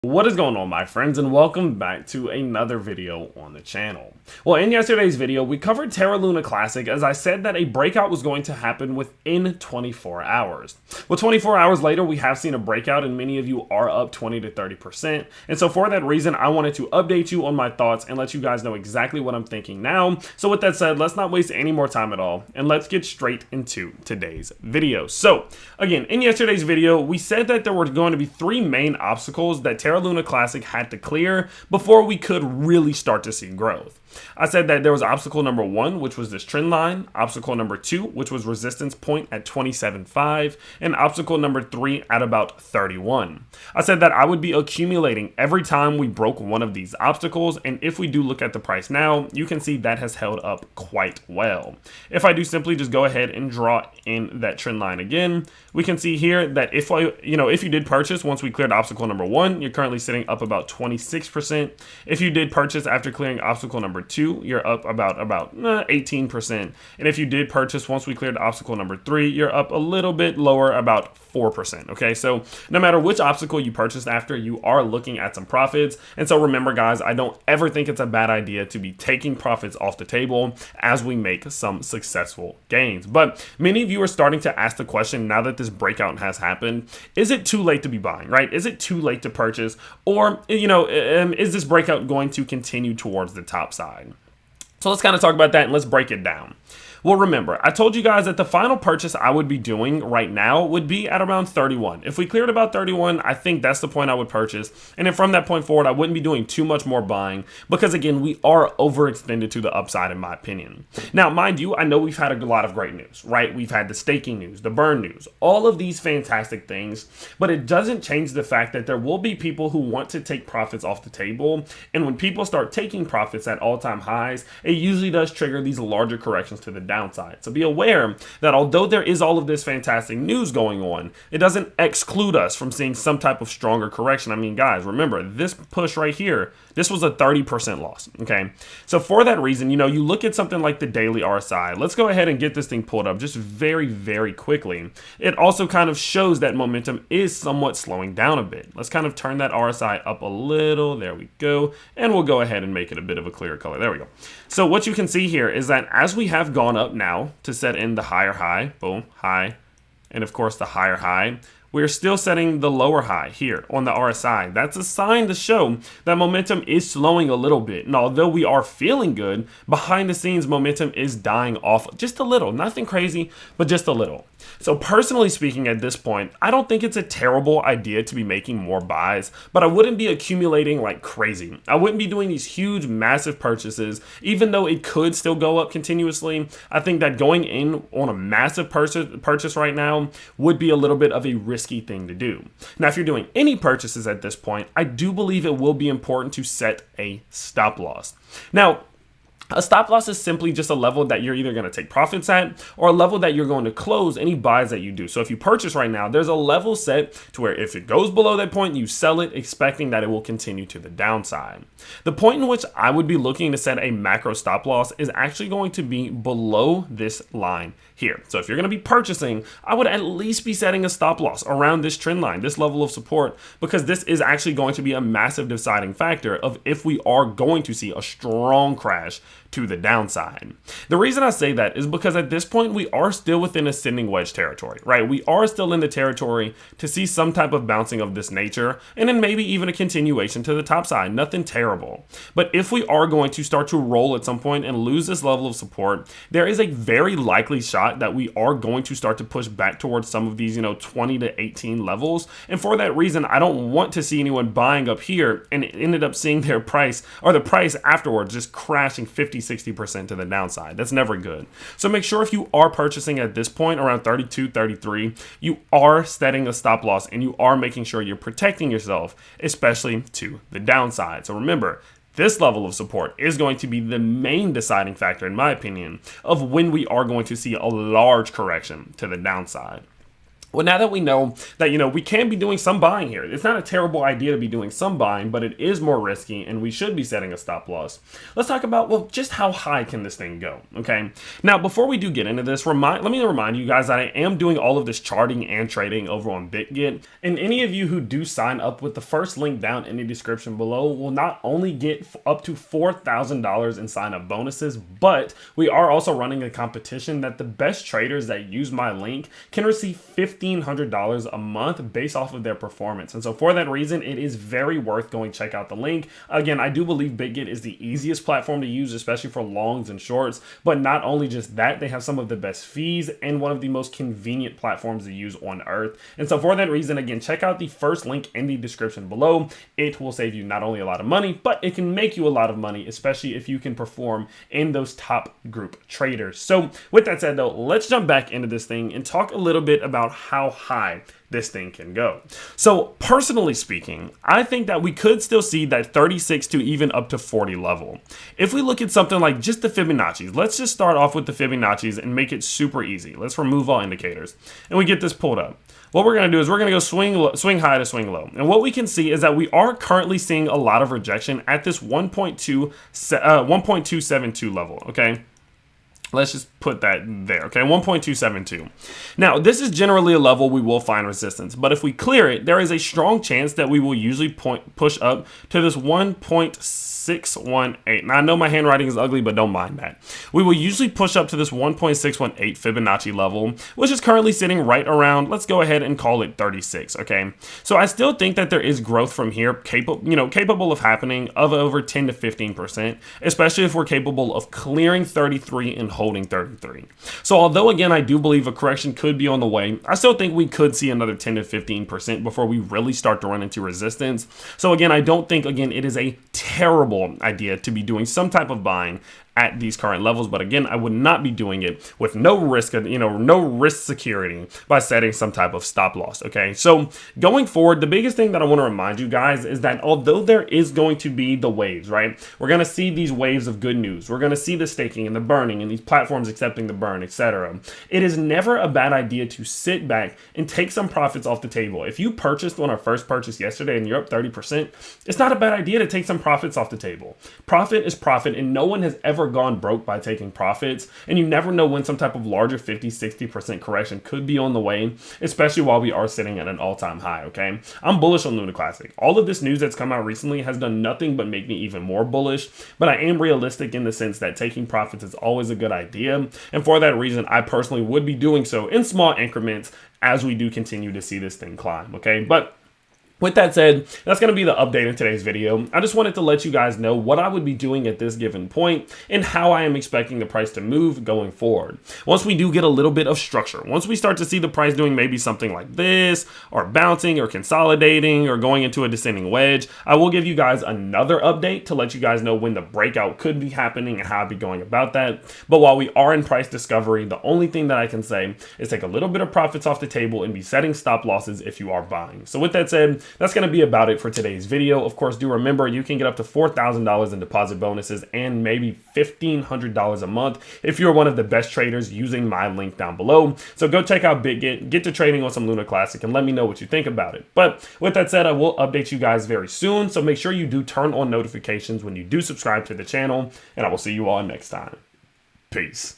What is going on, my friends, and welcome back to another video on the channel. Well, in yesterday's video, we covered Terra Luna Classic as I said that a breakout was going to happen within 24 hours. Well, 24 hours later, we have seen a breakout and many of you are up 20 to 30%. And so for that reason, I wanted to update you on my thoughts and let you guys know exactly what I'm thinking now. So with that said, let's not waste any more time at all and let's get straight into today's video. So again, in yesterday's video, we said that there were going to be three main obstacles that Terra Luna Classic had to clear before we could really start to see growth. I said that there was obstacle number 1, which was this trend line, obstacle number 2, which was resistance point at 27.5, and obstacle number 3 at about 31. I said that I would be accumulating every time we broke one of these obstacles, and if we do look at the price now, you can see that has held up quite well. If I do simply just go ahead and draw in that trend line again, we can see here that if you did purchase once we cleared obstacle number 1, you're currently sitting up about 26%. If you did purchase after clearing obstacle number 2, you're up about 18%. And if you did purchase once we cleared obstacle number 3, you're up a little bit lower, about 4%. Okay, so no matter which obstacle you purchased after, you are looking at some profits. And so remember, guys, I don't ever think it's a bad idea to be taking profits off the table as we make some successful gains. But many of you are starting to ask the question now that this breakout has happened, is it too late to be buying, right? Is it too late to purchase? Or, is this breakout going to continue towards the top side? So let's kind of talk about that and let's break it down. Well, remember, I told you guys that the final purchase I would be doing right now would be at around 31. If we cleared about 31, I think that's the point I would purchase. And then from that point forward, I wouldn't be doing too much more buying because, again, we are overextended to the upside, in my opinion. Now, mind you, I know we've had a lot of great news, right? We've had the staking news, the burn news, all of these fantastic things, but it doesn't change the fact that there will be people who want to take profits off the table. And when people start taking profits at all-time highs, it usually does trigger these larger corrections to the downside. So be aware that although there is all of this fantastic news going on, it doesn't exclude us from seeing some type of stronger correction. I mean, guys, remember this push right here, this was a 30% loss. Okay. So for that reason, you look at something like the daily RSI. Let's go ahead and get this thing pulled up just very, very quickly. It also kind of shows that momentum is somewhat slowing down a bit. Let's kind of turn that RSI up a little. There we go. And we'll go ahead and make it a bit of a clearer color. There we go. So what you can see here is that as we have gone up now to set in the higher high, boom, high, and of course the higher high, we're still setting the lower high here on the RSI. That's a sign to show that momentum is slowing a little bit. And although we are feeling good, behind the scenes momentum is dying off just a little. Nothing crazy, but just a little. So personally speaking, at this point, I don't think it's a terrible idea to be making more buys, but I wouldn't be accumulating like crazy. I wouldn't be doing these huge, massive purchases, even though it could still go up continuously. I think that going in on a massive purchase right now would be a little bit of a risky thing to do. Now, if you're doing any purchases at this point, I do believe it will be important to set a stop loss. Now, a stop loss is simply just a level that you're either going to take profits at or a level that you're going to close any buys that you do. So if you purchase right now, there's a level set to where if it goes below that point, you sell it expecting that it will continue to the downside. The point in which I would be looking to set a macro stop loss is actually going to be below this line here. So if you're going to be purchasing, I would at least be setting a stop loss around this trend line, this level of support, because this is actually going to be a massive deciding factor of if we are going to see a strong crash to the downside. The reason I say that is because at this point we are still within ascending wedge territory, right? We are still in the territory to see some type of bouncing of this nature and then maybe even a continuation to the top side. Nothing terrible. But if we are going to start to roll at some point and lose this level of support, there is a very likely shot that we are going to start to push back towards some of these, 20 to 18 levels. And for that reason, I don't want to see anyone buying up here and it ended up seeing their price or the price afterwards just crashing 50-60% to the downside. That's never good. So make sure if you are purchasing at this point around 32, 33, you are setting a stop loss and you are making sure you're protecting yourself, especially to the downside. So remember, this level of support is going to be the main deciding factor, in my opinion, of when we are going to see a large correction to the downside. Well, now that we know that, we can be doing some buying here, it's not a terrible idea to be doing some buying, but it is more risky and we should be setting a stop loss. Let's talk about, well, just how high can this thing go, okay? Now, before we do get into this, let me remind you guys that I am doing all of this charting and trading over on BitGet, and any of you who do sign up with the first link down in the description below will not only get up to $4,000 in sign-up bonuses, but we are also running a competition that the best traders that use my link can receive $1,500 a month based off of their performance. And so for that reason, it is very worth going check out the link. Again, I do believe BitGet is the easiest platform to use, especially for longs and shorts. But not only just that, they have some of the best fees and one of the most convenient platforms to use on earth. And so for that reason, again, check out the first link in the description below. It will save you not only a lot of money, but it can make you a lot of money, especially if you can perform in those top group traders. So with that said though, let's jump back into this thing and talk a little bit about how high this thing can go. So personally speaking, I think that we could still see that 36 to even up to 40 level. If we look at something like just the Fibonacci's, let's just start off with the Fibonacci's and make it super easy. Let's remove all indicators and we get this pulled up. What we're going to do is we're going to go swing high to swing low. And what we can see is that we are currently seeing a lot of rejection at this 1.272 level, okay? Let's just put that there, okay, 1.272. Now, this is generally a level we will find resistance, but if we clear it, there is a strong chance that we will usually push up to this 1.618. Now, I know my handwriting is ugly, but don't mind that. We will usually push up to this 1.618 Fibonacci level, which is currently sitting right around, let's go ahead and call it 36, okay? So I still think that there is growth from here, capable of happening of over 10 to 15%, especially if we're capable of clearing 33 and holding 33. So although again I do believe a correction could be on the way, I still think we could see another 10 to 15% before we really start to run into resistance. So again, I don't think it is a terrible idea to be doing some type of buying at these current levels, but again, I would not be doing it with no risk, no risk security by setting some type of stop loss. Okay, so going forward, the biggest thing that I want to remind you guys is that although there is going to be the waves, right? We're going to see these waves of good news. We're going to see the staking and the burning and these platforms accepting the burn, etc. It is never a bad idea to sit back and take some profits off the table. If you purchased on our first purchase yesterday and you're up 30%, it's not a bad idea to take some profits off the table. Profit is profit, and no one has ever gone broke by taking profits, and you never know when some type of larger 50-60% correction could be on the way, especially while we are sitting at an all-time high. Okay, I'm bullish on Luna Classic. All of this news that's come out recently has done nothing but make me even more bullish, but I am realistic in the sense that taking profits is always a good idea, and for that reason I personally would be doing so in small increments as we do continue to see this thing climb. Okay, but with that said, that's going to be the update in today's video. I just wanted to let you guys know what I would be doing at this given point and how I am expecting the price to move going forward. Once we do get a little bit of structure, once we start to see the price doing maybe something like this, or bouncing, or consolidating, or going into a descending wedge, I will give you guys another update to let you guys know when the breakout could be happening and how I'd be going about that. But while we are in price discovery, the only thing that I can say is take a little bit of profits off the table and be setting stop losses if you are buying. So with that said, that's going to be about it for today's video. Of course, do remember you can get up to $4,000 in deposit bonuses and maybe $1,500 a month if you're one of the best traders using my link down below. So go check out BitGet, get to trading on some Luna Classic, and let me know what you think about it. But with that said, I will update you guys very soon. So make sure you do turn on notifications when you do subscribe to the channel, and I will see you all next time. Peace.